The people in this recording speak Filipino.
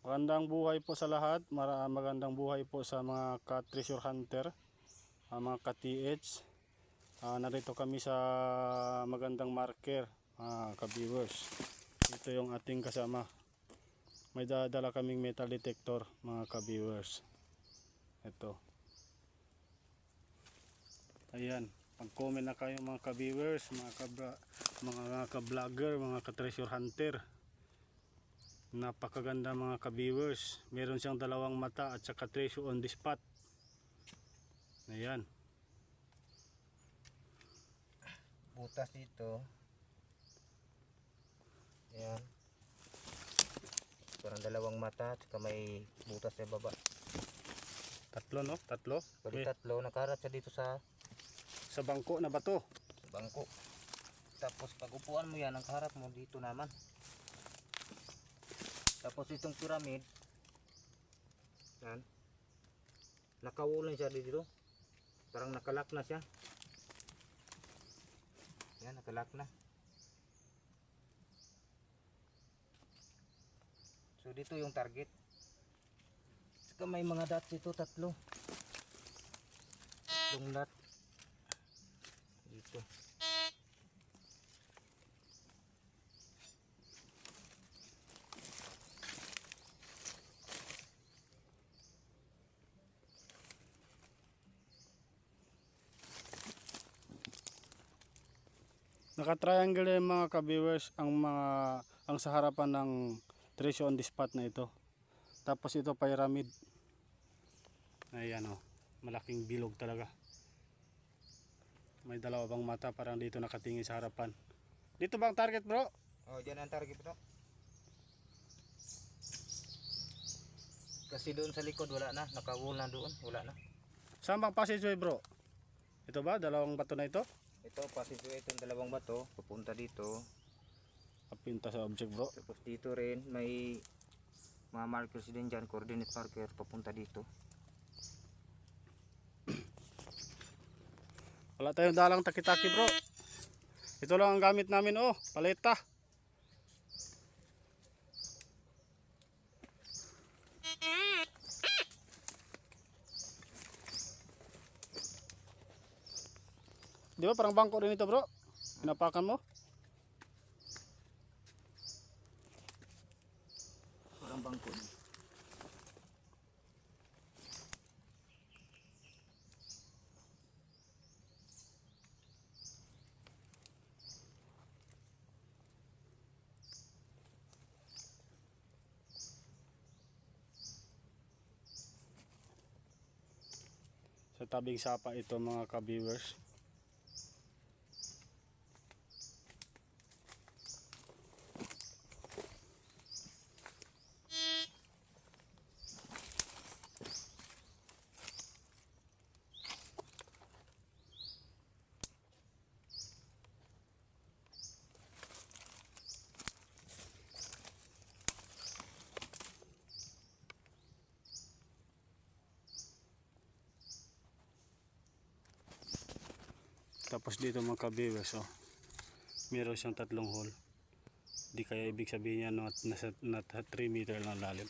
Magandang buhay po sa lahat. Magandang buhay po sa mga ka-treasure hunter, mga ka-TH. Narito kami sa magandang marker, mga ka-viewers. Ito yung ating kasama. May dadala kaming metal detector, mga ka-viewers. Ito. Ayan. Pag-comment na kayo mga ka-viewers, mga ka-vlogger, mga ka-treasure hunter. Napakaganda mga ka-viewers. Meron siyang dalawang mata at saka treasure on the spot. Ayan. Butas dito. Ayan. Parang dalawang mata at saka may butas sa baba. Tatlo, no? Tatlo? Bali tatlo. Nakarat siya dito sa bangko na bato. bangko. Tapos pag upuan mo yan, ang kaharap mo dito naman. Tapos itong pyramid, yan, nakawulan siya dito. Parang nakalak na siya. Yan, nakalak na. So dito yung target. Saka may mga dots dito, tatlo. Tatlong dot. Dito. Naka-triangle yung mga ka-viewers ang sa harapan ng treasure on the spot na ito. Tapos ito pyramid. Ayan oh, malaking bilog talaga. May dalawa bang mata, parang dito nakatingin sa harapan. Dito bang target, bro? Oh, dyan ang target bro. Kasi doon sa likod wala na, nakawul na doon, wala na. Saan bang passageway, bro? Ito ba, dalawang bato na ito? Ito, passageway itong dalawang bato, papunta dito. Kapinta sa object, bro. Tapos dito rin, may mga markers din dyan, coordinate marker, papunta dito. Wala tayong dalang taki-taki, bro. Ito lang ang gamit namin, oh, paleta. Di ba parang bangko rin ito, bro? Pinapakan mo? Parang bangko. Sa tabing sapa ito mga ka-viewers. Tapos dito mga ka-viewers, oh, meron siyang tatlong hole. Di kaya ibig sabihin niya nasa 3 meter lang lalim.